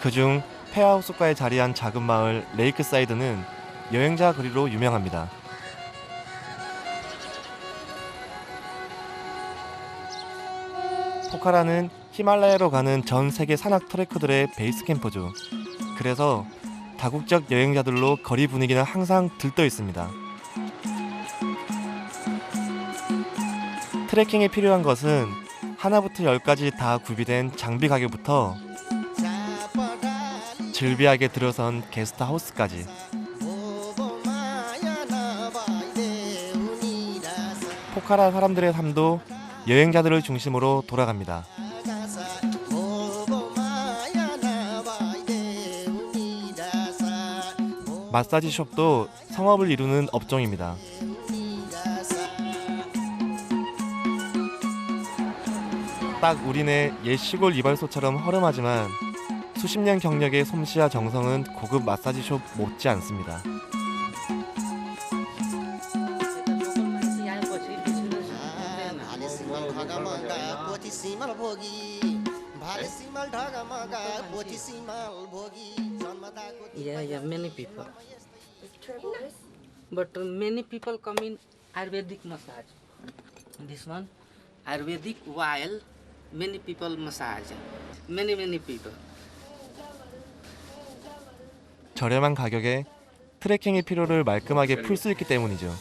그중 폐하우스가에 자리한 작은 마을 레이크사이드는 여행자 거리로 유명합니다. 포카라는 히말라야로 가는 전 세계 산악 트레커들의 베이스 캠프죠. 그래서 다국적 여행자들로 거리 분위기는 항상 들떠 있습니다. 트레킹에 필요한 것은 하나부터 10까지 다 구비된 장비 가격부터 즐비하게 들어선 게스트하우스까지. 포카라 사람들의 삶도 여행자들을 중심으로 돌아갑니다. 마사지 숍도 성업을 이루는 업종입니다. 딱 우리네 옛 시골 이발소처럼 허름하지만 수십 년 경력의 솜씨와 정성은 고급 마사지 숍 못지 않습니다. Yeah, many people. But many people come in Ayurvedic massage. This one, Ayurvedic while many people massage. Many people. 저렴한 가격에 트레킹의 피로를 말끔하게 풀 수 있기 때문이죠.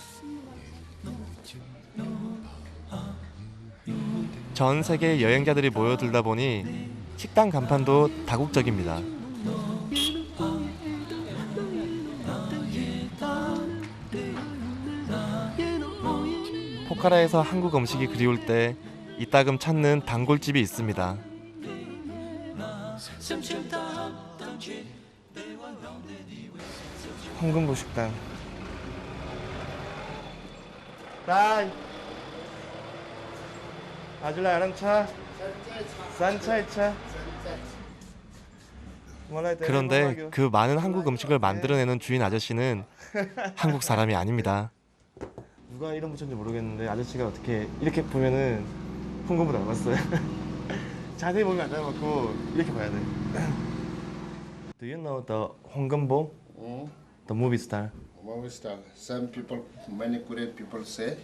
전 세계 여행자들이 모여들다 보니 식당 간판도 다국적입니다. 포카라에서 한국 음식이 그리울 때 이따금 찾는 단골집이 있습니다. 황금부 식당. Đây. 아줄라 야랑차. 산차이차. 그런데 그 많은 한국 음식을 만들어내는 주인 아저씨는 한국 사람이 아닙니다. 누가 이름 붙였는지 모르겠는데 아저씨가 어떻게 이렇게 보면은 홍금부 닮았어요. 자세히 보면 안 닮았고 이렇게 봐야 돼. Do you know the 홍금보? The movie star. Movie star. Some people, many Korean people say.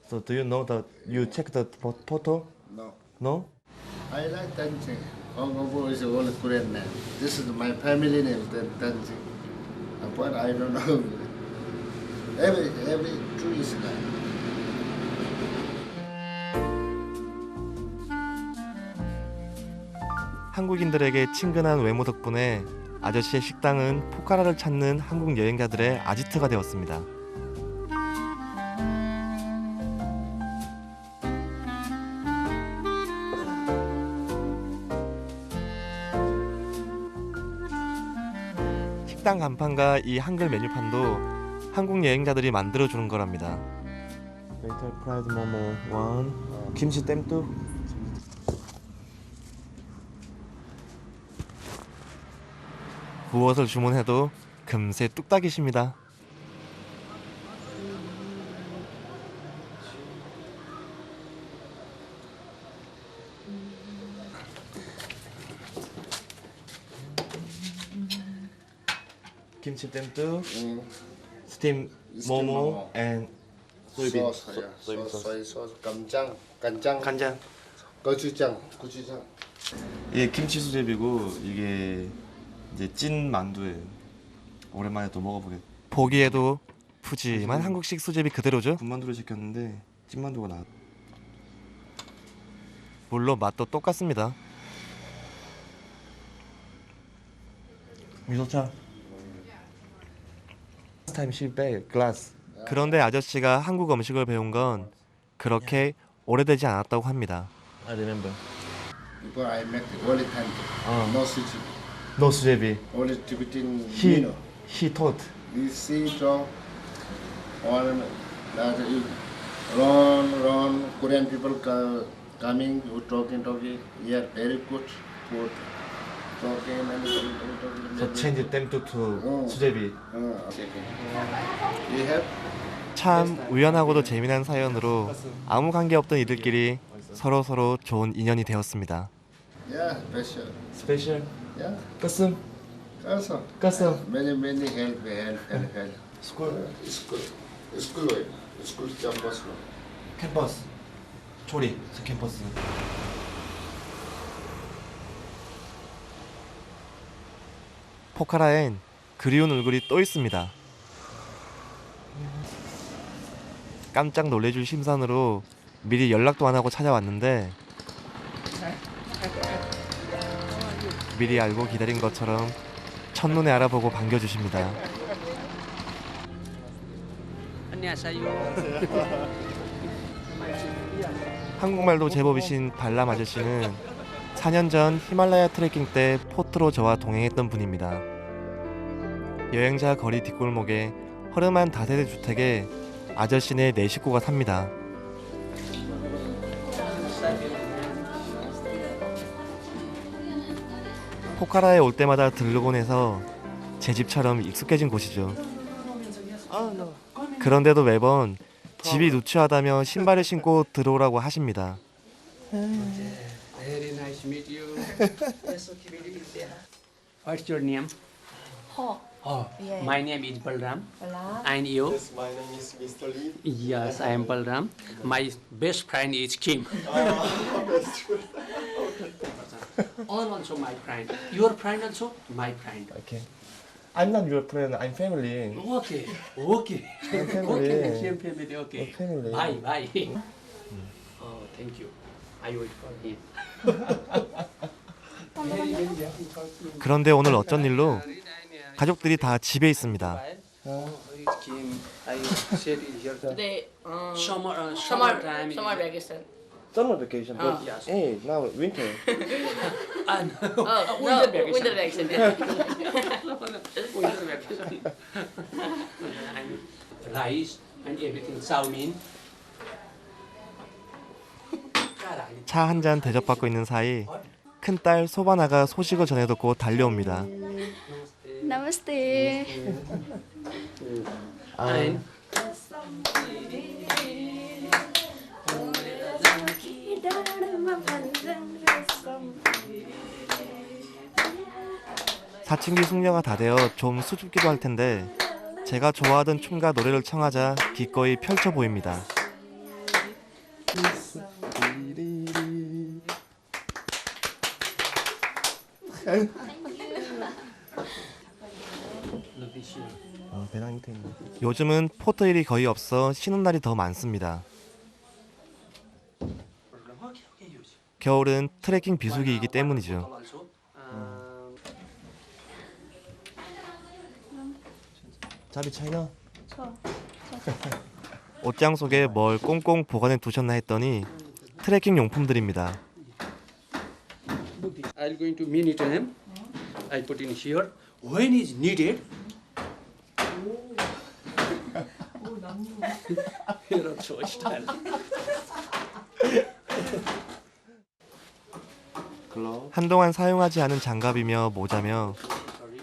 So do you know that you check the photo? No. No? I like Tanjing. Hong Kong is all Korean name. This is my family name, Tanjing. But I don't know. Every tree is like. 한국인들에게 친근한 외모 덕분에 아저씨의 식당은 포카라를 찾는 한국 여행자들의 아지트가 되었습니다. 식당 간판과 이 한글 메뉴판도 한국 여행자들이 만들어주는 거랍니다. 웨이터 프라이드 모모 1 김치 땜뚜. 무엇을 주문해도 금세 뚝딱이십니다. 김치 땜뚜, 스팀 모모, and 소이빈. 소이 소스, 간장, 고추장. 이게 김치 수제비고 이게 이제 찐 만두예요. 오랜만에 또 먹어보게. 보기에도 푸짐한 한국식 수제비 그대로죠. 군만두를 시켰는데 찐만두가 나왔. 물론 맛도 똑같습니다. 미소차. Time she bag glass. 그런데 아저씨가 한국 음식을 배운 건 그렇게 오래되지 않았다고 합니다. I remember. Before I make only Tanjing. No sushi. No 수제비. Only Tibetan. He taught. This is from all that run Korean people coming talking here very good food talking and So change them to 수제비. okay. You have 참 우연하고도 재미난 사연으로 아무 관계 없던 이들끼리 서로 좋은 인연이 되었습니다. yeah special. Special. Yeah. 가슴. Also, 가슴. many help. 스쿨. School campus. 캠퍼스. 조리. 캠퍼스. 포카라엔 그리운 얼굴이 또 있습니다. 깜짝 놀래줄 심산으로 미리 연락도 안 하고 찾아왔는데 미리 알고 기다린 것처럼 첫눈에 알아보고 반겨주십니다. 한국말도 제법이신 발람 아저씨는 4년 전 히말라야 트레킹 때 포트로 저와 동행했던 분입니다. 여행자 거리 뒷골목에 허름한 다세대 주택에 아저씨네 4식구가 삽니다. 포카라에 올 때마다 들르곤 해서 제 집처럼 익숙해진 곳이죠. 그런데도 매번 집이 누추하다며 신발을 신고 들어오라고 하십니다. Very nice to meet you. What's your name? Ho. Oh, Yeah. my name is Balram. Balram. And you? My name is Mr. Lee. Yes, I am Balram. My best friend is Kim. All also my friend. Your friend also? My friend. Okay. I'm not your friend. I'm family. Okay, okay. family. Okay, same family, okay. family. Bye, bye. Oh, thank you. I wait for him. 그런데 오늘 어쩐 일로 가족들이 다 집에 있습니다. Kim, I said it here. Today, Summer summer time. vacation. Summer vacation. but Yes. hey, now winter. Ah, no. Oh, Winter no, vacation. winter vacation. Yeah. Winter vacation. And rice and everything, salmon. 차 한 잔 대접받고 있는 사이 큰딸 소바나가 소식을 전해 듣고 달려옵니다. Namaste. And 사춘기 숙녀가 다 되어 좀 수줍기도 할 텐데 제가 좋아하던 춤과 노래를 청하자 기꺼이 펼쳐 보입니다. 배낭 밑에 있네. 요즘은 포터일이 거의 없어 쉬는 날이 더 많습니다. 겨울은 트레킹 비수기이기 때문이죠. also, 자비 차이나. 옷장 속에 뭘 꽁꽁 보관해 두셨나 했더니 트레킹 용품들입니다. I'm going to mini them. I put in here. When is needed? Here also style. 한동안 사용하지 않은 장갑이며 모자며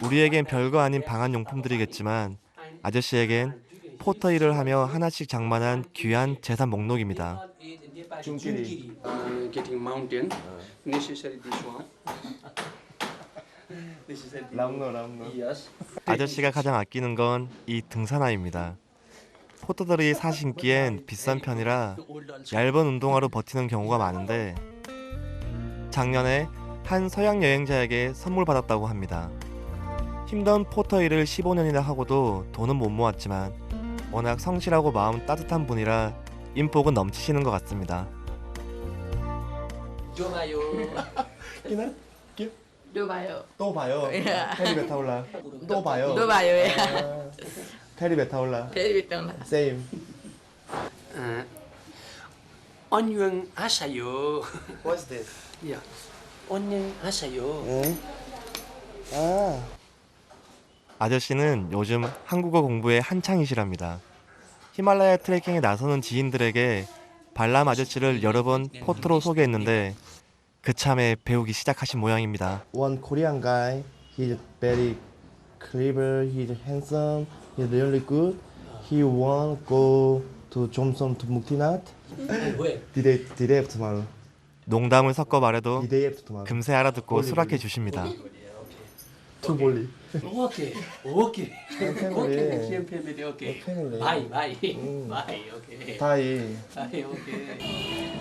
우리에겐 별거 아닌 방한 용품들이겠지만 아저씨에겐 포터일을 하며 하나씩 장만한 귀한 재산 목록입니다. Jungkiri. Getting mountain. Necessary this one. Necessary. 람노. Yes. 아저씨가 가장 아끼는 건 이 등산화입니다. 포터들이 사 신기엔 비싼 편이라 얇은 운동화로 버티는 경우가 많은데 작년에 한 서양 여행자에게 선물 받았다고 합니다. 힘든 포터일을 15년이나 하고도 돈은 못 모았지만 워낙 성실하고 마음 따뜻한 분이라 인복은 넘치시는 것 같습니다. 좋아요. Dubai. 또 봐요. 야. 페리 베타올라. 또 봐요. Dubai. Yeah. 페리 베타올라. Very good. Same. 안녕하세요. What's this? Yeah. 안녕하세요. 아저씨는 요즘 한국어 공부에 한창이시랍니다. 히말라야 트레킹에 나서는 지인들에게 발람 아저씨를 여러 번 포트로 소개했는데 그참에 배우기 시작하신 모양입니다. One Korean guy, he's very clever, he's handsome, he's really good. He won't go to Jomsom to Muktinat. Where? The day after tomorrow. 농담을 섞어 말해도 The day after tomorrow. 금세 알아듣고 수락해 주십니다. to Bali. Okay. Okay. family. Okay. Same family. Okay. family. Bye. Bye. Bye. Okay. Thai. Bye. Okay.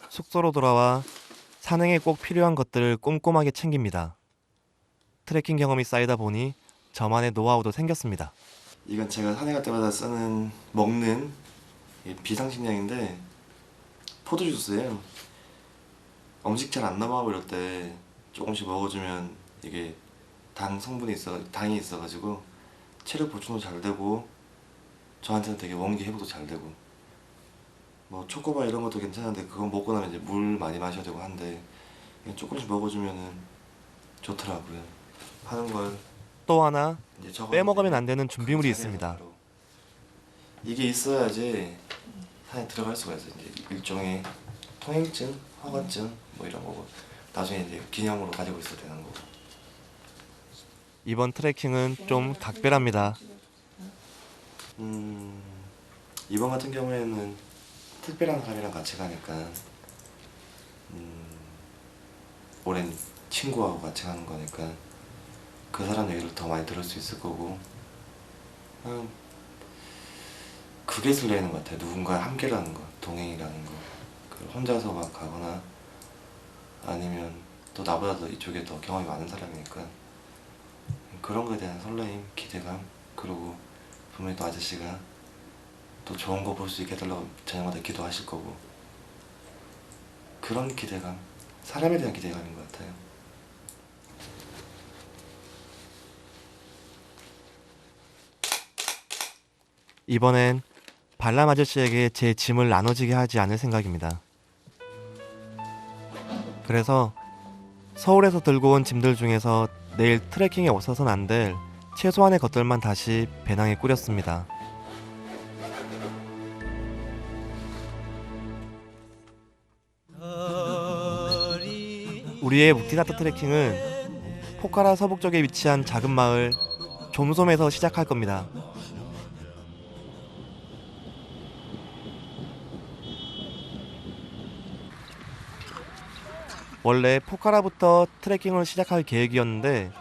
숙소로 돌아와 산행에 꼭 필요한 것들을 꼼꼼하게 챙깁니다. 트레킹 경험이 쌓이다 보니 저만의 노하우도 생겼습니다. 이건 제가 산행할 때마다 쓰는 먹는 비상식량인데 포도주스예요. 음식 잘 안 넘어가고 이럴 때 조금씩 먹어주면 이게 당이 있어가지고 체력 보충도 잘 되고 저한테는 되게 원기 회복도 잘 되고 뭐 초코바 이런 것도 괜찮은데 그거 먹고 나면 이제 물 많이 마셔야 되고 한데 그냥 조금씩 먹어주면은 좋더라고요. 하는 걸 또 하나 빼먹으면 안 되는 준비물이 있습니다. 이게 있어야지 산에 들어갈 수가 있어요. 이제 일종의 통행증, 허가증 뭐 이런 거고 나중에 이제 기념으로 가지고 있어야 되는 거고. 이번 트레킹은 좀 각별합니다. 이번 같은 경우에는 특별한 사람이랑 같이 가니까 오랜 친구하고 같이 가는 거니까 그 사람 얘기를 더 많이 들을 수 있을 거고 그게 설레는 것 같아요. 누군가 함께라는 거, 동행이라는 거. 혼자서 막 가거나 아니면 또 나보다 더 이쪽에 더 경험이 많은 사람이니까 그런 거에 대한 설레임, 기대감 그리고 분명히 또 아저씨가 또 좋은 거 볼 수 있게 해달라고 저녁마다 기도하실 거고 그런 기대감, 사람에 대한 기대감인 것 같아요. 이번엔 발람 아저씨에게 제 짐을 나눠지게 하지 않을 생각입니다. 그래서 서울에서 들고 온 짐들 중에서 내일 트레킹에 없어서는 안 될 최소한의 것들만 다시 배낭에 꾸렸습니다. 우리의 묵티나트 트레킹은 포카라 서북쪽에 위치한 작은 마을 좀솜에서 시작할 겁니다. 원래 포카라부터 트레킹을 시작할 계획이었는데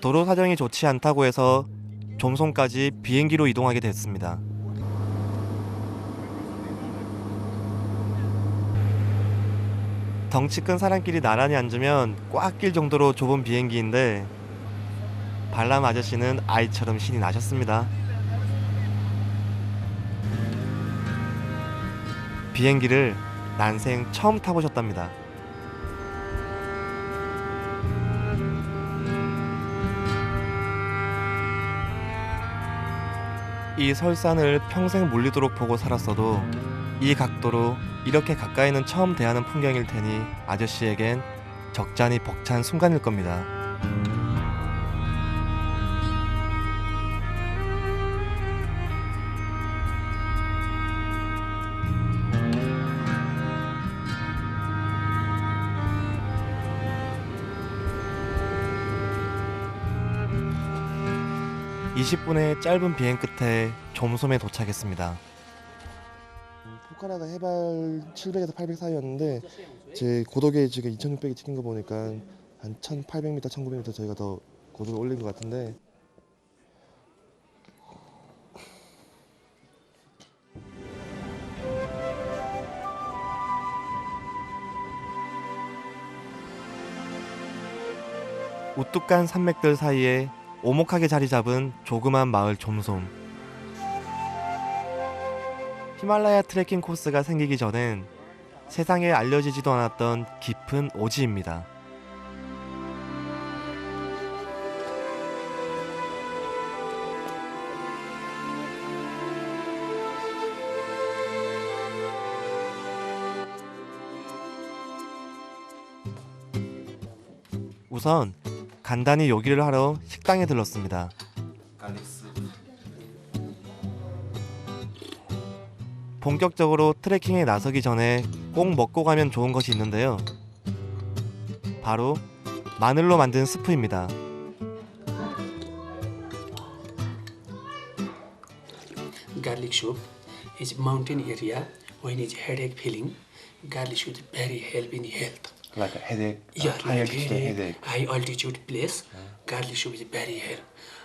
도로 사정이 좋지 않다고 해서 좀솜까지 비행기로 이동하게 됐습니다. 덩치 큰 사람끼리 나란히 앉으면 꽉 낄 정도로 좁은 비행기인데 발람 아저씨는 아이처럼 신이 나셨습니다. 비행기를 난생 처음 타보셨답니다. 이 설산을 평생 몰리도록 보고 살았어도 이 각도로 이렇게 가까이는 처음 대하는 풍경일 테니 아저씨에겐 적잖이 벅찬 순간일 겁니다. (20분의) 짧은 비행 끝에 좀솜에 도착했습니다. 포카라가 해발 700에서 800 사이였는데 제 고도 게이지가 2600이 찍힌 거 보니까 한 1800m, 1900m 저희가 더 고도를 올린 것 같은데 우뚝한 산맥들 사이에 오목하게 자리 잡은 조그만 마을 좀솜. 히말라야 트레킹 코스가 생기기 전엔 세상에 알려지지도 않았던 깊은 오지입니다. 우선 간단히 요기를 하러 식당에 들렀습니다. 본격적으로 트레킹에 나서기 전에 꼭 먹고 가면 좋은 것이 있는데요. 바로 마늘로 만든 스프입니다. Garlic soup is mountain area. when it's headache feeling, garlic should very help in health. Like a headache, Yeah, high like altitude headache, high altitude place, garlic soup is very help.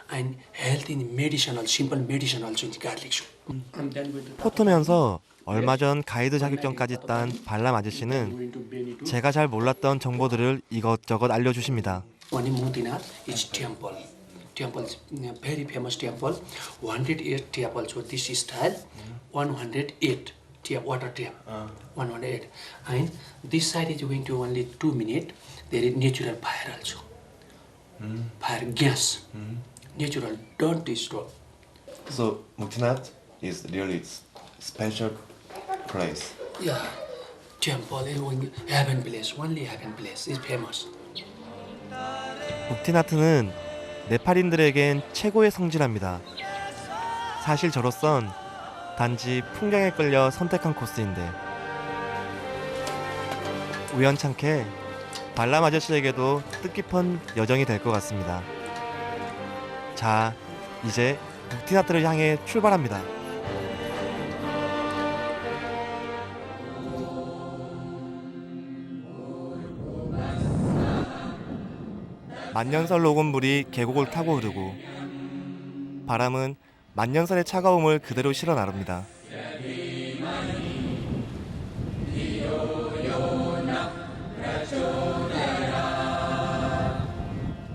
And health in medicinal, simple medicine also in garlic soup. I'm done with the 포터면서 얼마 전 가이드 자격증까지 딴 발람 아저씨는 going to Benito. 제가 잘 몰랐던 정보들을 이것저것 알려주십니다. One in Muktinath is temple. Temple is very famous temple. 108 temple. So this is style 108 tap, water tap. 108. And this side is going to only 2 minutes. There is natural fire also. Fire gas. Natural. Don't destroy. So Muktinath is really special place. Yeah. Temple is going heaven place. Only heaven place is famous. 묵티나트는 네팔인들에겐 최고의 성지랍니다. 사실 저로선 단지 풍경에 끌려 선택한 코스인데 우연찮게 발람 아저씨에게도 뜻깊은 여정이 될 것 같습니다. 자, 이제 묵티나트를 향해 출발합니다. 만년설 녹은 물이 계곡을 타고 흐르고 바람은 만년설의 차가움을 그대로 실어 나릅니다.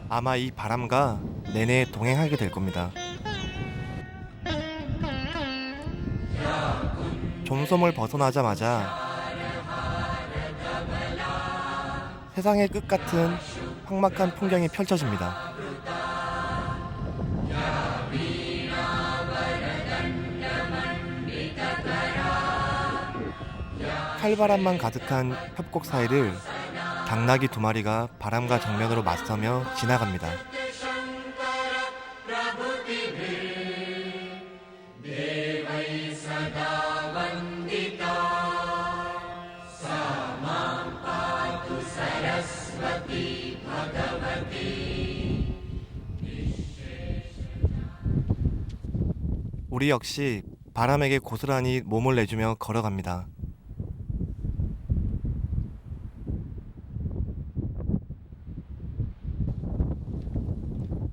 아마 이 바람과 내내 동행하게 될 겁니다. 좀섬을 벗어나자마자 세상의 끝 같은 삭막한 풍경이 펼쳐집니다. 칼바람만 가득한 협곡 사이를 당나귀 2마리가 바람과 정면으로 맞서며 지나갑니다. 우리 역시 바람에게 고스란히 몸을 내주며 걸어갑니다.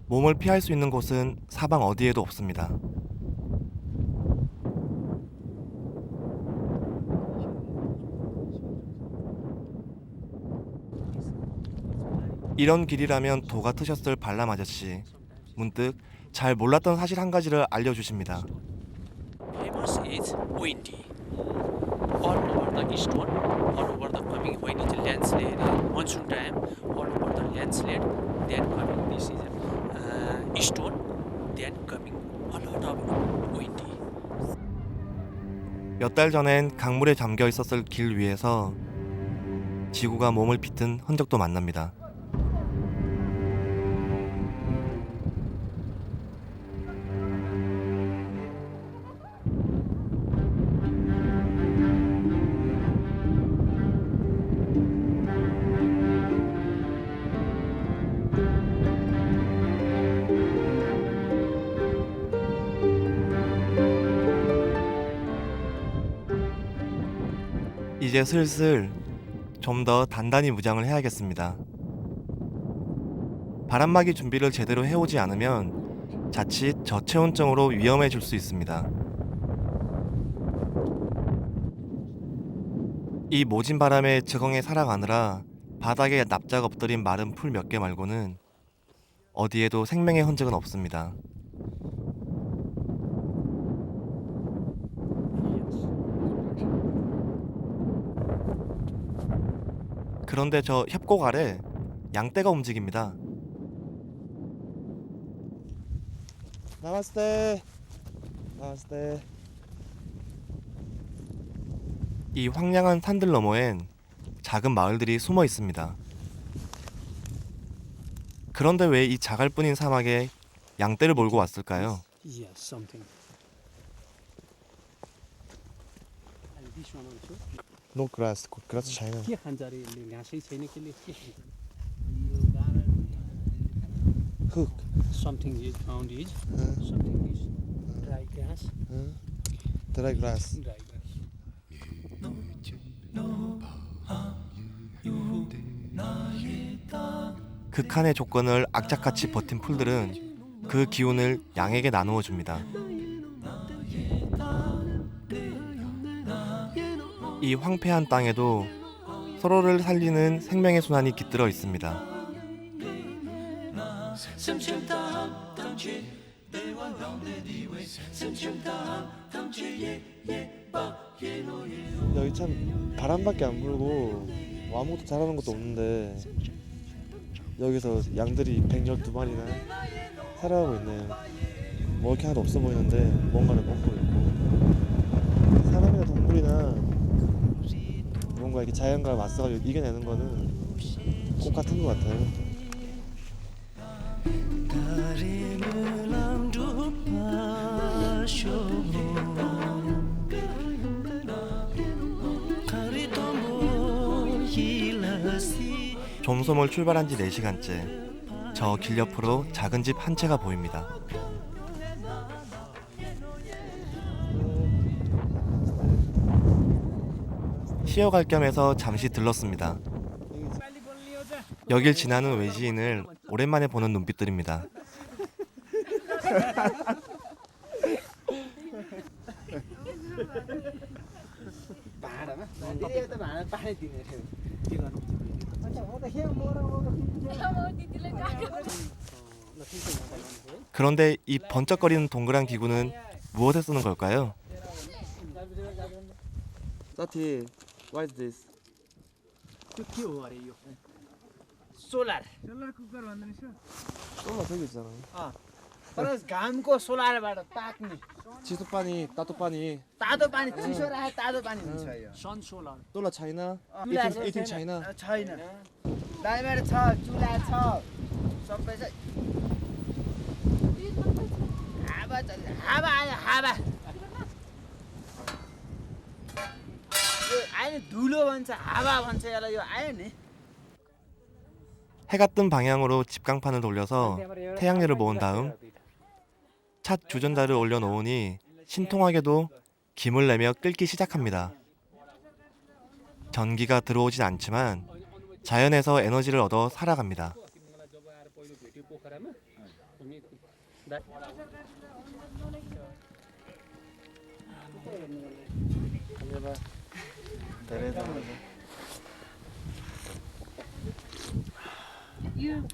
몸을 피할 수 있는 곳은 사방 어디에도 없습니다. 이런 길이라면 도가 트셨을 발람 아저씨. 문득 잘 몰랐던 사실 한 가지를 알려주십니다. Famous is windy. All over the eastern, all over the coming when it's landslide, monsoon time, all over the landslide, then coming this is eastern, then coming a lot of windy. 몇 달 전엔 강물에 잠겨 있었을 길 위에서 지구가 몸을 비튼 흔적도 만납니다. 이제 슬슬 좀 더 단단히 무장을 해야겠습니다. 바람막이 준비를 제대로 해오지 않으면 자칫 저체온증으로 위험해질 수 있습니다. 이 모진 바람에 적응해 살아가느라 바닥에 납작 엎드린 마른 풀 몇 개 말고는 어디에도 생명의 흔적은 없습니다. 그런데 저 협곡 아래 양떼가 움직입니다. 나마스테. 나마스테. 이 황량한 산들 너머엔 작은 마을들이 숨어 있습니다. 그런데 왜 이 자갈뿐인 사막에 양떼를 몰고 왔을까요? Yes, something. And this one also. No grass. grass China. के खान्छ अरे यसले घाँसै छैन केले के खान्छ 흙. something is found is something is dry grass Dry grass. dry grass 극한의 조건을 악착같이 버틴 풀들은 그 기운을 양에게 나누어 줍니다. 이 황폐한 땅에도 서로를 살리는 생명의 순환이 깃들어 있습니다. 여기 참 바람밖에 안 불고 뭐 아무것도 잘하는 것도 없는데 여기서 양들이 112마리나 살아가고 있네요. 먹을 게 하나도 없어 보이는데 뭔가를 먹고 있고, 사람이나 동물이나 뭔가 이렇게 자연과 맞서가지고 이겨내는 거는 꼭 같은 것 같아요. 좀소몰 출발한 지 4시간째 저 길 옆으로 작은 집 한 채가 보입니다. 쉬어갈 겸해서 잠시 들렀습니다. 여길 지나는 외지인을 오랜만에 보는 눈빛들입니다. 그런데 이 번쩍거리는 동그란 기구는 무엇에 쓰는 걸까요? Sati, what is this? Solar 솔라 저기 있잖아. तर घामको सोलरबाट पाक्ने चिसो पानी, तातो पानी. तातो पानी चिसो राखे तातो पानी हुन्छ यो सन सोलर 솔라 차이나? चुल्हा eating China. छैन दाइबाट छ चुल्हा छ सबै छ हावा चल्छ हावा आयो हावा यो आयो नि धुलो भन्छ हावा भन्छ यसलाई यो आयो नि 해가 뜬 방향으로 집강판을 돌려서 태양열을 모은 다음 찻 주전자를 올려놓으니 신통하게도 김을 내며 끓기 시작합니다. 전기가 들어오진 않지만 자연에서 에너지를 얻어 살아갑니다.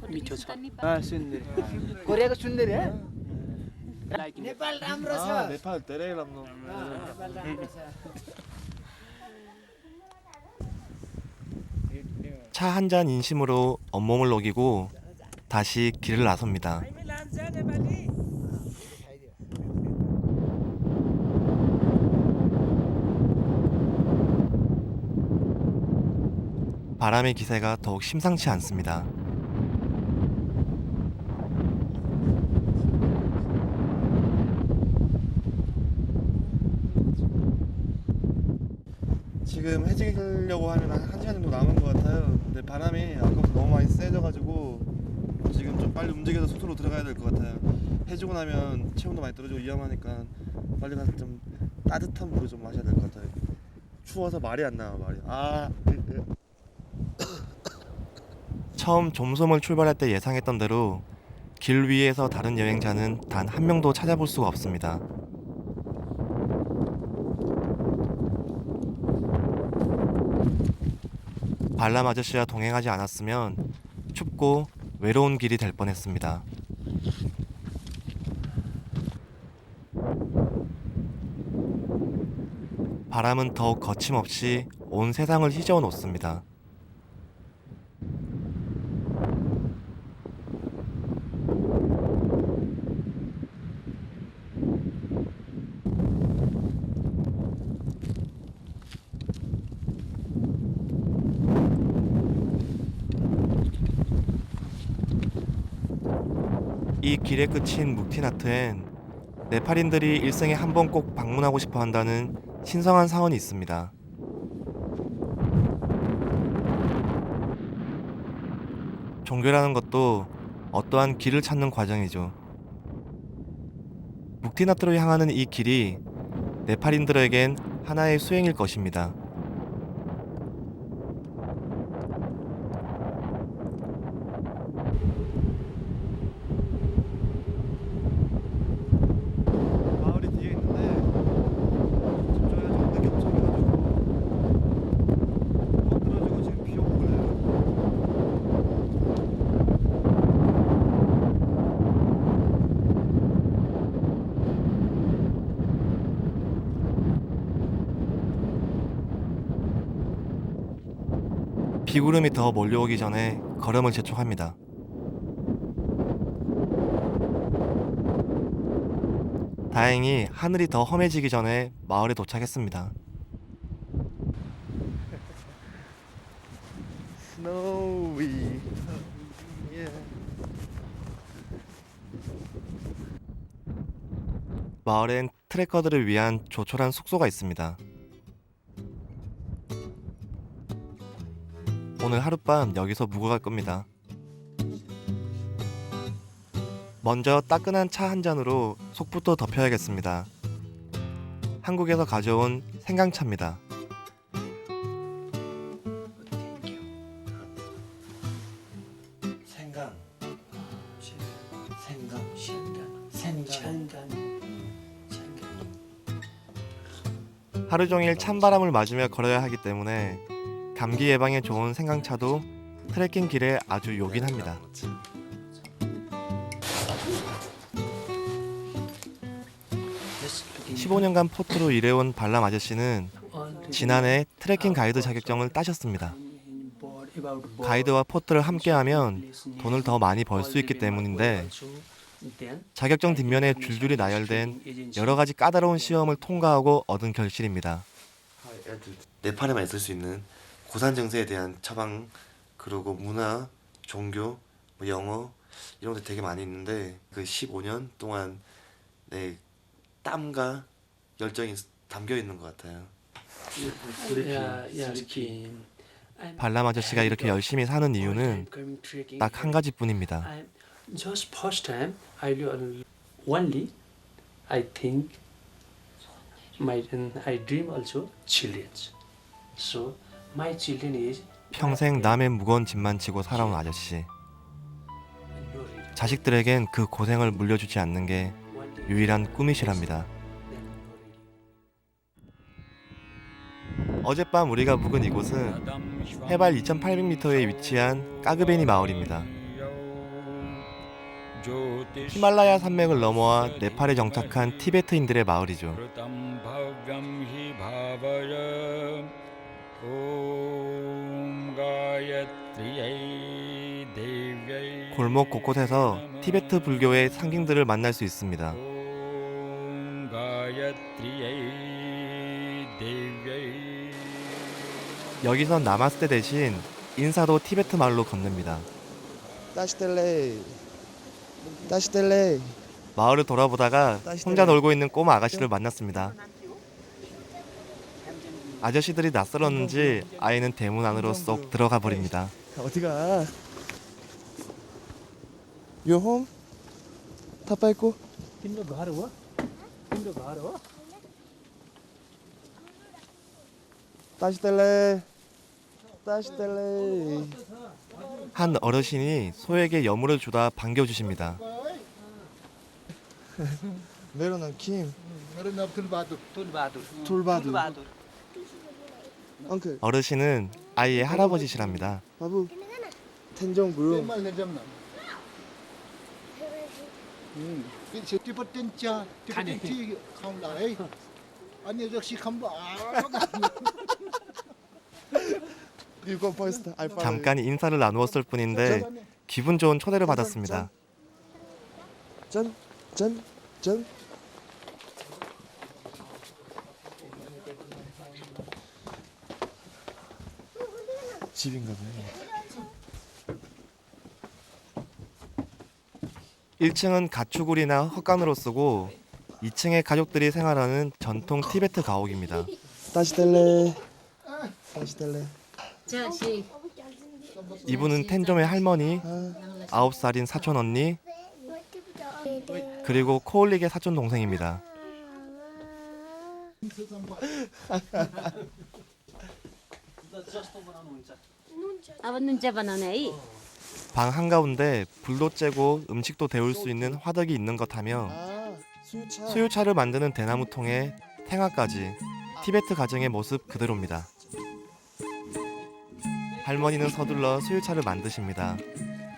मिठो छ कोरियाको सुन्दरी है नेपाल राम्रो छ 네팔 धेरै राम्रो. नेपाल राम्रो छ 차 한 잔 인심으로 온몸을 녹이고 다시 길을 나섭니다. 바람의 기세가 더욱 심상치 않습니다. 지금 해지려고 하면 한 1시간 정도 남은 것 같아요. 근데 바람이 아까부터 너무 많이 세져가지고 지금 좀 빨리 움직여서 숙소로 들어가야 될 것 같아요. 해지고 나면 체온도 많이 떨어지고 위험하니까 빨리 가서 좀 따뜻한 물을 좀 마셔야 될 것 같아요. 추워서 말이 안 나와 말이. 처음 좀솜을 출발할 때 예상했던 대로 길 위에서 다른 여행자는 단 한 명도 찾아볼 수가 없습니다. 발람 아저씨와 동행하지 않았으면 춥고 외로운 길이 될 뻔했습니다. 바람은 더욱 거침없이 온 세상을 휘저어 놓습니다. 이 길의 끝인 묵티나트엔 네팔인들이 일생에 한 번 꼭 방문하고 싶어 한다는 신성한 사원이 있습니다. 종교라는 것도 어떠한 길을 찾는 과정이죠. 묵티나트로 향하는 이 길이 네팔인들에겐 하나의 수행일 것입니다. 비구름이 더 몰려오기 전에 걸음을 재촉합니다. 다행히 하늘이 더 험해지기 전에 마을에 도착했습니다. 스노위. 마을엔 트레커들을 위한 조촐한 숙소가 있습니다. 오늘 하룻밤 여기서 묵어갈 겁니다. 먼저 따끈한 차 한 잔으로 속부터 덮여야겠습니다. 한국에서 가져온 생강차입니다. 하루 종일 찬바람을 맞으며 걸어야 하기 때문에 감기 예방에 좋은 생강차도 트레킹 길에 아주 요긴합니다. 15년간 포트로 일해온 발람 아저씨는 지난해 트레킹 가이드 자격증을 따셨습니다. 가이드와 포트를 함께하면 돈을 더 많이 벌 수 있기 때문인데 자격증 뒷면에 줄줄이 나열된 여러 가지 까다로운 시험을 통과하고 얻은 결실입니다. 네팔에만 있을 수 있는 고산 증세에 대한 처방, 그리고 문화, 종교, 영어 이런 것들 되게 많이 있는데 그 15년 동안 내 땀과 열정이 담겨 있는 것 같아요. 발람 아저씨가 이렇게 열심히 사는 이유는 딱 한 가지뿐입니다. Just first time I only I think I dream also children. So my children is 평생 남의 무거운 짐만 지고 살아온 아저씨. 자식들에겐 그 고생을 물려주지 않는 게 유일한 꿈이시랍니다. 어젯밤 우리가 묵은 이곳은 해발 2,800m에 위치한 까그베니 마을입니다. 히말라야 산맥을 넘어와 네팔에 정착한 티베트인들의 마을이죠. 골목 곳곳에서 티베트 불교의 상징들을 만날 수 있습니다. 여기선 나마스테 대신 인사도 티베트 말로 건넵니다. 마을을 돌아보다가 혼자 놀고 있는 꼬마 아가씨를 만났습니다. 아저씨들이 낯설었는지 아이는 대문 안으로 쏙 들어가 버립니다. 어디가? Your home? तपाईँको? तिम्रो घर हो तिम्रो घर हो 따시텔레. 한 어르신이 소에게 여물을 주다 반겨주십니다. मेरो नाम किम. मेरो नाम तुलबहादुर. 툴바두. अंकल. 어르신은 아이의 할아버지시랍니다. 바부. 텐정 브루. 잠깐 인사를 나누었을 뿐인데 기분 좋은 초대를 받았습니다. 짠. 집인가 봐요. 1층은 가축우리나 헛간으로 쓰고 2층에 가족들이 생활하는 전통 티베트 가옥입니다. 따시텔레. 이분은 텐좀의 할머니, 9살인 사촌 언니, 그리고 코올릭의 사촌 동생입니다. अब नुनचा बनाउने है 방 한가운데 불도 쬐고 음식도 데울 수 있는 화덕이 있는 것 하며 수유차를 만드는 대나무 통에 탱화까지 티베트 가정의 모습 그대로입니다. 할머니는 서둘러 수유차를 만드십니다.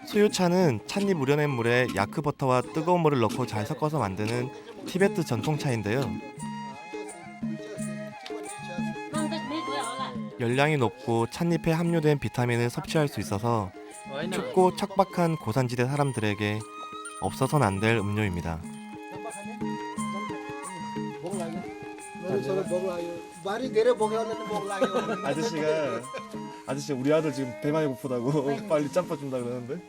수유차는 찻잎 우려낸 물에 야크버터와 뜨거운 물을 넣고 잘 섞어서 만드는 티베트 전통차인데요. 열량이 높고 찻잎에 함유된 비타민을 섭취할 수 있어서 춥고 척박한 고산지대 사람들에게 없어서는 안 될 음료입니다. 아저씨 우리 아들 지금 배 많이 고프다고 빨리 짬밥 준다 그러는데.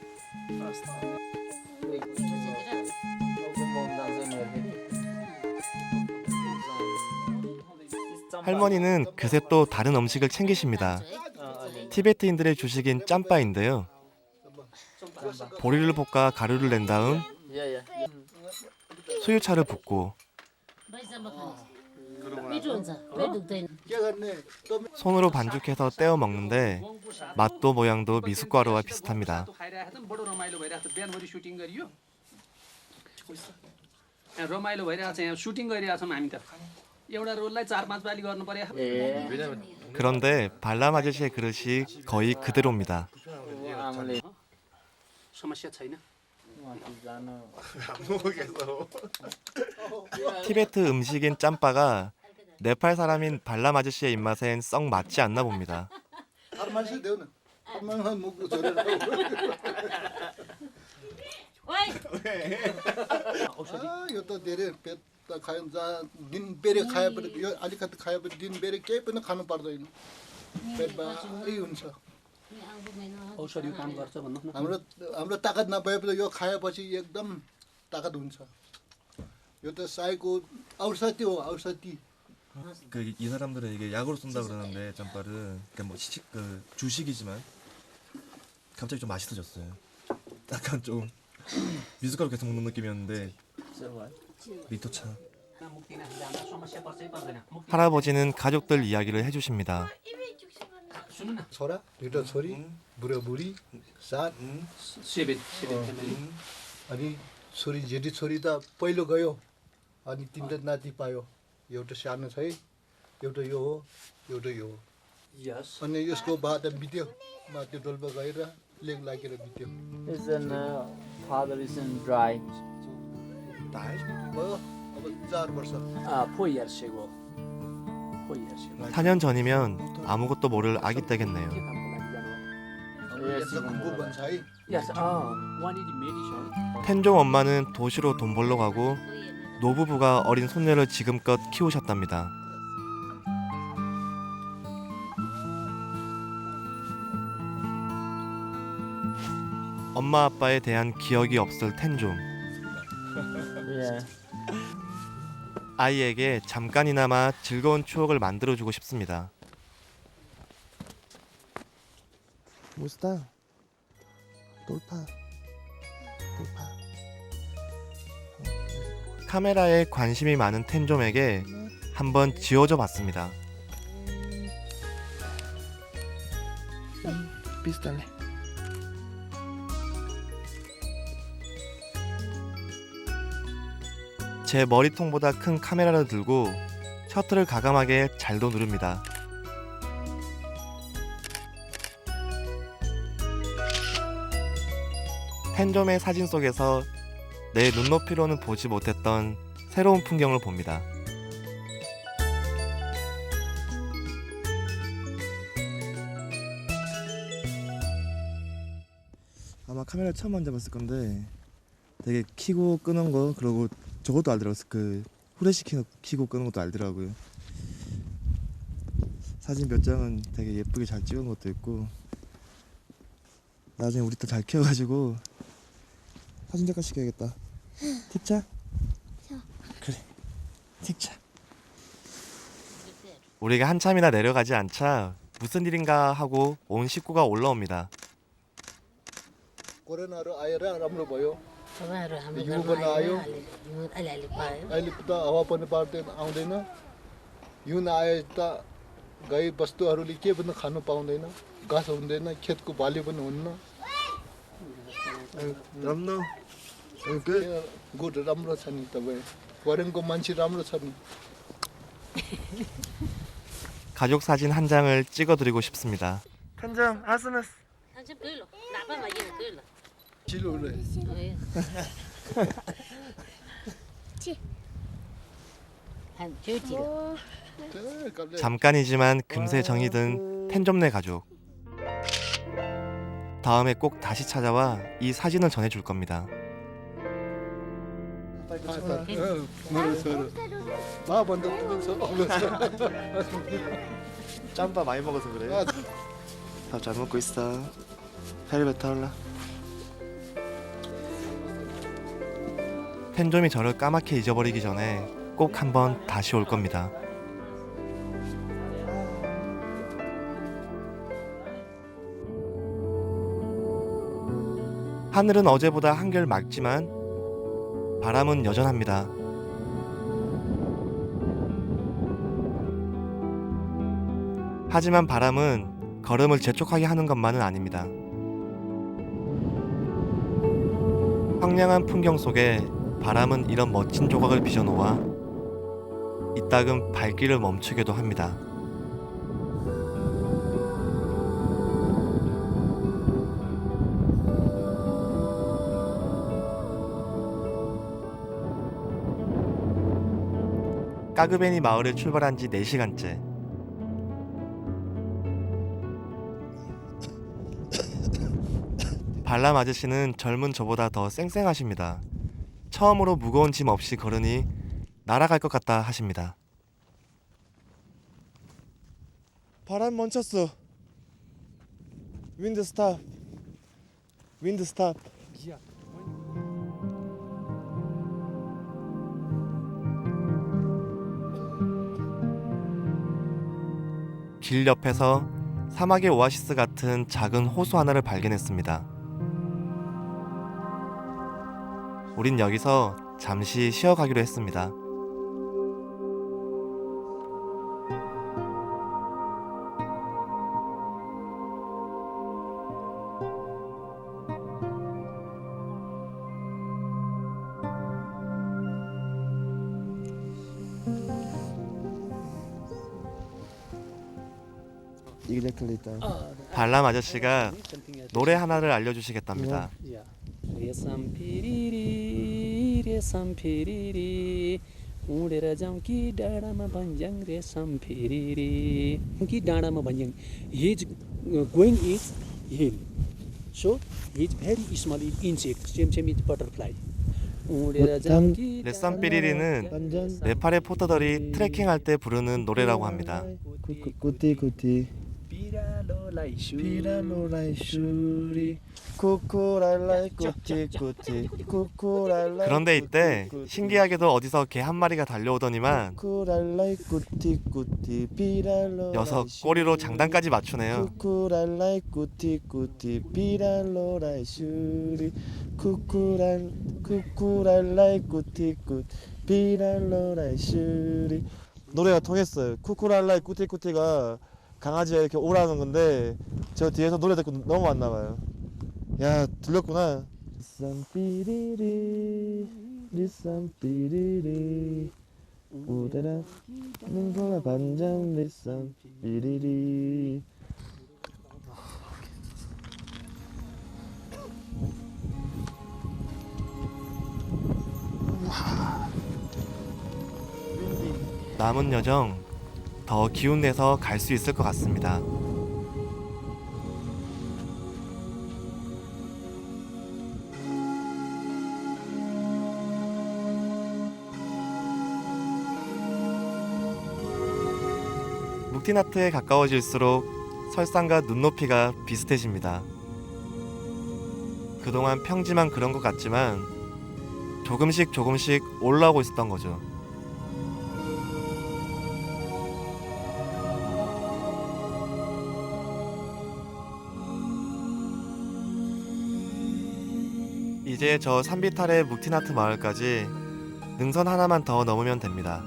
할머니는 그새 또 다른 음식을 챙기십니다. 티베트인들의 주식인 짬바인데요. 보리를 볶아 가루를 낸 다음 수유차를 붓고 손으로 반죽해서 떼어 먹는데 맛도 모양도 미숫가루와 비슷합니다. रमाइलो भइरहेको छ यहाँ सुटिङ गरिरहेको छौँ हामी त एउटा रोललाई 4-5 पाली गर्नु पर्यो. 그런데 발람 아저씨의 그릇이 거의 그대로입니다. समस्या छैन. 티베트 음식인 짬바가 네팔 사람인 발람 아저씨의 입맛엔 썩 맞지 않나 봅니다. यो त धेरै पेट त खायो जहाँ दिनभरि खाएपछि यो अलिकति खाएपछि दिनभरि केही पनि खानु पर्दैन पेट भारी हुन्छ औषधि काम गर्छ भन्नु न. हाम्रो ताकत नभएपछि यो खाएपछि एकदम ताकत हुन्छ यो त साईको औषधि हो औषधि. 이 사람들은 이게 약으로 쓴다 그러는데 짬밥은 그러니까 뭐 주식이지만 갑자기 좀 맛있어졌어요. 약간 좀 미숫가루 계속 먹는 느낌이었는데 리터차. 할아버지는 가족들 이야기를 해주십니다. छोरा दुईटा छोरी बुढाबुढी 7 अनि छोरी जेठी छोरी त पहिलो गयो अनि तिनवटा नाति पायो एउटा सानो छ है एउटा यो हो एउटा यो हो अनि यसको बाद बित्यो त्यो डोल्पा गएर लेग लागेर बित्यो. Father is in dry. भयो अब 4 वर्ष 4 years ago. 4 years ago. 4년 전이면 아무것도 모를 아기 때겠네요. 공부 भन्छ है. Yes, one is medicine. 텐종 엄마는 도시로 돈 벌러 가고 노부부가 어린 손녀를 지금껏 키우셨답니다. 엄마 아빠에 대한 기억이 없을 텐종. 아이에게 잠깐이나마 즐거운 추억을 만들어주고 싶습니다. 무스타 돌파. 카메라에 관심이 많은 텐좀에게 한번 지어줘 봤습니다. 비슷할래. 제 머리통보다 큰 카메라를 들고 셔터를 가감하게 잘도 누릅니다. 텐좀의 사진 속에서 내 눈높이로는 보지 못했던 새로운 풍경을 봅니다. 아마 카메라 처음 만져봤을 건데 되게 키고 끄는 거 그리고 저것도 알더라고요. 그 후레쉬 키고 끄는 것도 알더라고요. 사진 몇 장은 되게 예쁘게 잘 찍은 것도 있고 나중에 우리 딸 잘 키워가지고 사진 작가 시켜야겠다. 틱차? 그래 틱차. 우리가 한참이나 내려가지 않자 무슨 일인가 하고 온 식구가 올라옵니다. कोरोनाहरु आएर राम्रो भयो. हिउँ पनि आयो. अहिले त हावा पनि पार्दैन आउँदैन. हिउँ नआए त गाई बस्तुहरूले के पनि खानु पाउँदैन. घाँस हुँदैन, खेतको बाली पनि हुन्न. राम्रो गुड राम्रो छ नि तपाईँ. फरेनको मान्छे राम्रो छ नि. 가족 사진 한 장을 찍어드리고 싶습니다. 텐좀 아스너스. चिलोले. 잠깐이지만 금세 정이 든 텐점네 가족. 다음에 꼭 다시 찾아와 이 사진을 전해줄 겁니다. 짬밥 많이 먹어서 그래. 밥 잘 먹고 있어. 헬베타 올라. 텐좀이 저를 까맣게 잊어버리기 전에 꼭 한번 다시 올 겁니다. 하늘은 어제보다 한결 맑지만 바람은 여전합니다. 하지만 바람은 걸음을 재촉하게 하는 것만은 아닙니다. 황량한 풍경 속에 바람은 이런 멋진 조각을 빚어놓아 이따금 발길을 멈추게도 합니다. 까그베니 마을을 출발한 지 4시간째. 발람 아저씨는 젊은 저보다 더 쌩쌩하십니다. 처음으로 무거운 짐 없이 걸으니 날아갈 것 같다 하십니다. 바람 멈췄어. 윈드 스탑. 윈드 스탑. 길 옆에서 사막의 오아시스 같은 작은 호수 하나를 발견했습니다. 우린 여기서 잠시 쉬어가기로 했습니다. 발람 아저씨가 노래 하나를 알려주시겠답니다. रेशम फेरि उडेर जाउँ कि डाँडामा भन्ज्याङ रेशम फेरि कि डाँडामा भन्ज्याङ he is going is hill so he is very small insect same is butterfly 우डेर जाउँ कि 레썸 삐리리는 네팔의 포터들이 트레킹할 때 부르는 노래라고 합니다. 꾸띠꾸띠 피라로라이 슈리 쿠쿠랄라이 꾸띠꾸띠 쿠쿠랄라이. 그런데 이때 신기하게도 어디서 개 한 마리가 달려오더니만 쿠쿠랄라이 꾸띠꾸띠 피랄로. 녀석 꼬리로 장단까지 맞추네요. 쿠쿠랄라이 꾸띠꾸띠 피랄로라이 슈리 쿠쿠랄라이 꾸띠꾸띠 피랄로라이 슈리. 노래가 통했어요. 쿠쿠랄라이 꾸띠꾸띠가 강아지가 이렇게 오라는 건데 저 뒤에서 노래 듣고 넘어왔나 봐요. 야, 들렸구나. 리쌈삐리리 리쌈삐리리 우대라 눈보라 반장 리쌈삐리리. 남은 여정 더 기운 내서 갈 수 있을 것 같습니다. 묵티나트에 가까워질수록 설산과 눈높이가 비슷해집니다. 그동안 평지만 그런 것 같지만 조금씩 올라오고 있었던 거죠. 이제 저 산비탈의 묵티나트 마을까지 능선 하나만 더 넘으면 됩니다.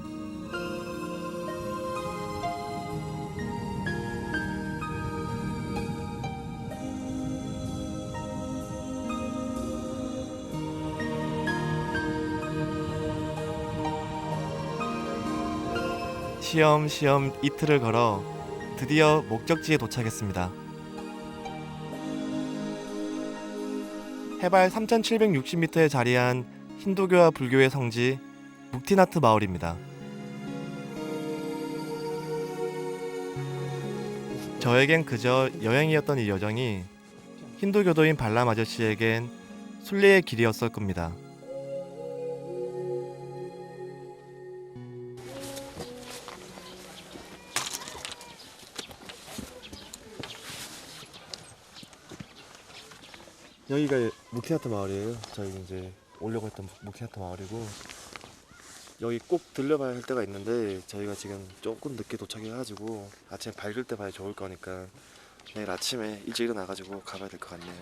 시험시험 이틀을 걸어 드디어 목적지에 도착했습니다. 해발 3,760m에 자리한 힌두교와 불교의 성지 묵티나트 마을입니다. 저에겐 그저 여행이었던 이 여정이 힌두교도인 발람 아저씨에겐 순례의 길이었을 겁니다. 여기가 무키나트 마을이에요. 저희 이제 오려고 했던 무키나트 마을이고, 여기 꼭 들려봐야 할 때가 있는데 저희가 지금 조금 늦게 도착해가지고 아침에 밝을 때 봐야 좋을 거니까 내일 아침에 일찍 일어나가지고 가봐야 될 것 같네요.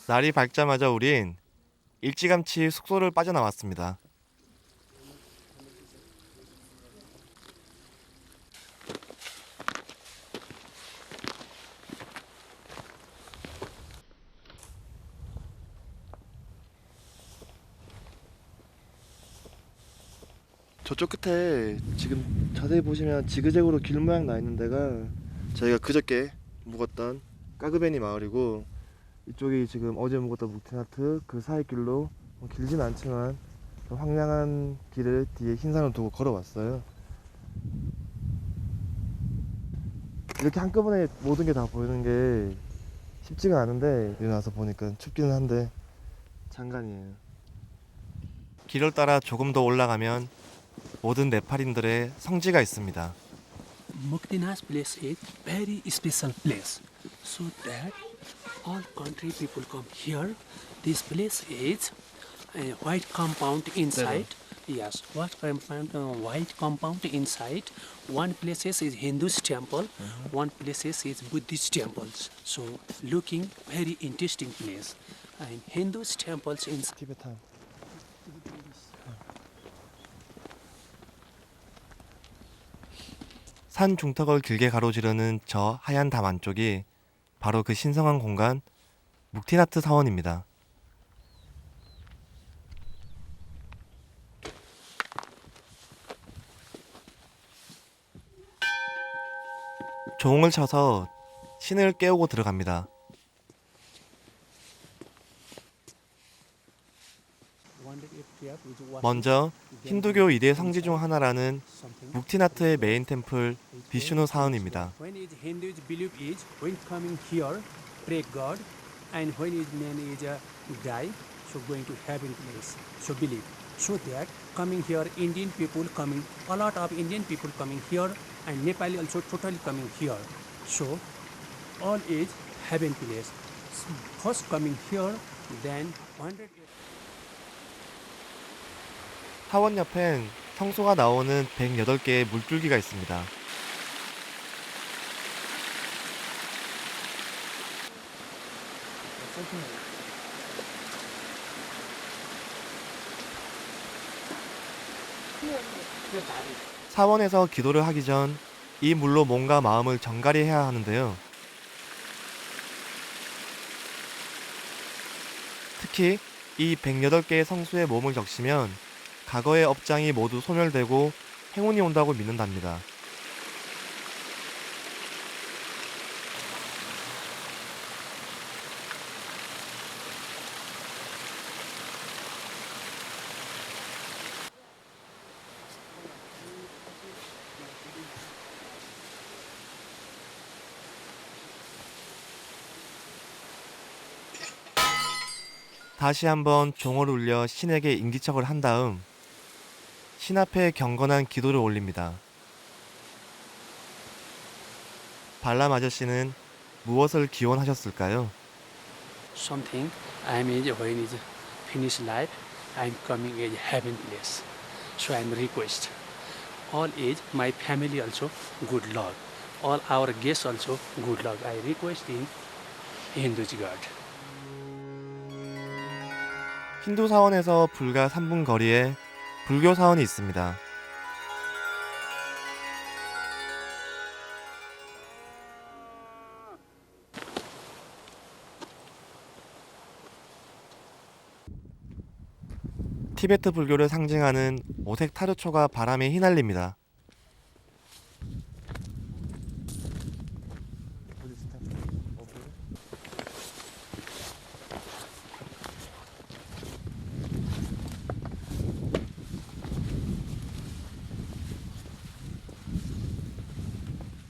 날이 밝자마자 우린 일찌감치 숙소를 빠져나왔습니다. 저쪽 끝에 지금 자세히 보시면 지그재그로 길 모양 나 있는 데가 저희가 그저께 묵었던 까그베니 마을이고, 이쪽이 지금 어제 묵었던 무키나트 그 사이 길로 길진 않지만 황량한 길을 뒤에 흰산을 두고 걸어왔어요. 이렇게 한꺼번에 모든 게 다 보이는 게 쉽지가 않은데 여기 와서 보니까 춥기는 한데 장관이에요. 길을 따라 조금 더 올라가면 모든 네팔인들의 성지가 있습니다. Muktina's place is very special place. So that all country people come here. This place is a white compound inside. Yes, white compound inside. One place is Hindu's temple. One place is Buddhist temples. So looking very interesting place. And Hindu's temples in 티베탄. 산 중턱을 길게 가로지르는 저 하얀 담 안쪽이 바로 그 신성한 공간 묵티나트 사원입니다. 종을 쳐서 신을 깨우고 들어갑니다. 먼저 힌두교 2대 성지 중 하나라는 묵티나트의 메인 템플 비슈누 사원입니다. When is Hindus believe is when coming here, pray God, and when is man is die, so going to heaven place. So believe. So that coming here, Indian people coming, a lot of Indian people coming here, and Nepali also totally coming here. So all is heaven place. First coming here, then 100 years. 사원 옆엔 성소가 나오는 108개의 물줄기가 있습니다. 사원에서 기도를 하기 전 이 물로 몸과 마음을 정갈히 해야 하는데요. 특히 이 108개의 성수에 몸을 적시면 과거의 업장이 모두 소멸되고 행운이 온다고 믿는답니다. 다시 한번 종을 울려 신에게 인기척을 한 다음 신 앞에 경건한 기도를 올립니다. 발람 아저씨는 무엇을 기원하셨을까요? Something I am is when is finish life, I am coming as heaven place. So I am request. All is my family also good luck. All our guests also good luck. I request in Hindu's God. 힌두 사원에서 불과 3분 거리에 불교 사원이 있습니다. 티베트 불교를 상징하는 오색 타르초가 바람에 휘날립니다.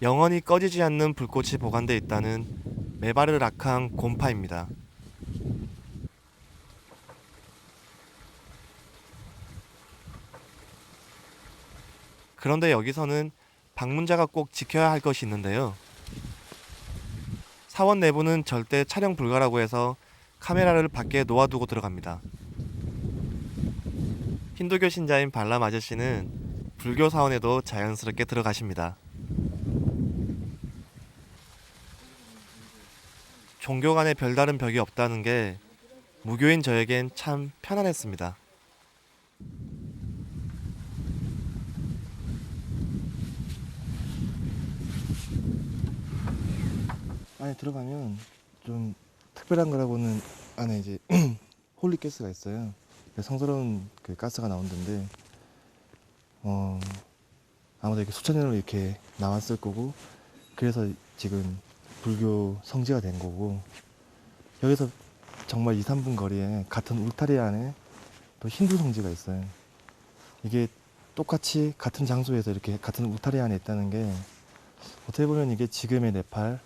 영원히 꺼지지 않는 불꽃이 보관돼 있다는 메바르라캉 곰파입니다. 그런데 여기서는 방문자가 꼭 지켜야 할 것이 있는데요. 사원 내부는 절대 촬영 불가라고 해서 카메라를 밖에 놓아두고 들어갑니다. 힌두교 신자인 발람 아저씨는 불교 사원에도 자연스럽게 들어가십니다. 종교 간에 별다른 벽이 없다는 게 무교인 저에겐 참 편안했습니다. 안에 들어가면 좀 특별한 거라고는 안에 이제 홀리 가스가 있어요. 성스러운 그 가스가 나온다는데 아마도 이렇게 수천 년을 이렇게 나왔을 거고 그래서 지금 불교 성지가 된 거고 여기서 정말 2, 3분 거리에 같은 울타리 안에 또 힌두 성지가 있어요. 이게 똑같이 같은 장소에서 이렇게 같은 울타리 안에 있다는 게 어떻게 보면 이게 지금의 네팔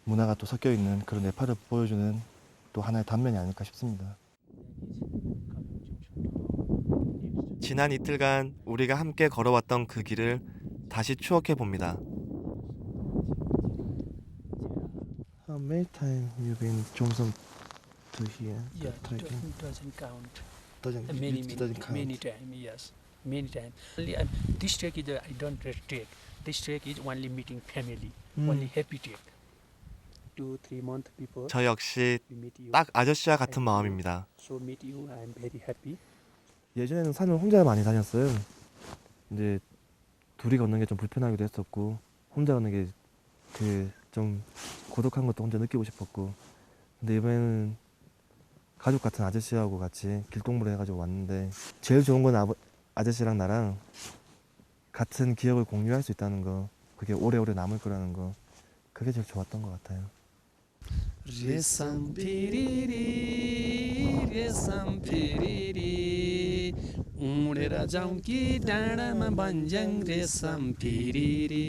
문화가 또 섞여 있는 그런 네팔을 보여주는 또 하나의 단면이 아닐까 싶습니다. 지난 이틀간 우리가 함께 걸어왔던 그 길을 다시 추억해 봅니다. How many times you been Jomsom to here? Yeah, trekking? doesn't count. Doesn't Many doesn't count. many time, yes, many time. Only this trek is I don't trek. This trek is only meeting family, only happy trek. 2-3 months before 저 역시 we meet you. 딱 아저씨와 같은 마음입니다. So meet you, I am very happy. 예전에는 산을 혼자 많이 다녔어요. 이제 둘이 걷는 게 좀 불편하기도 했었고 혼자 걷는 게 그 좀 고독한 것도 혼자 느끼고 싶었고 근데 이번에는 가족 같은 아저씨하고 같이 길동무를 해가지고 왔는데 제일 좋은 건 아저씨랑 나랑 같은 기억을 공유할 수 있다는 거 그게 오래오래 남을 거라는 거 그게 제일 좋았던 것 같아요. रेशम फिरिरी रेशम फिरिरी उडेर जाउँ कि डाँडामा बन्ज्याङ रेशम फिरिरी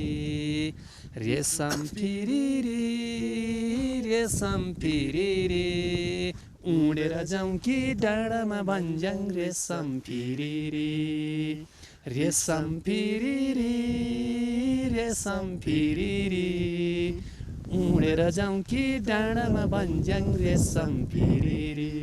रेशम फिरिरी रेशम फिरिरी उडेर जाउँ कि डाँडामा बन्ज्याङ रेशम फिरिरी रेशम फिरिरी रेशम फिरिरी उडेर जाउँ कि डाँडामा बन्ज्याङ रेशम फिरिरी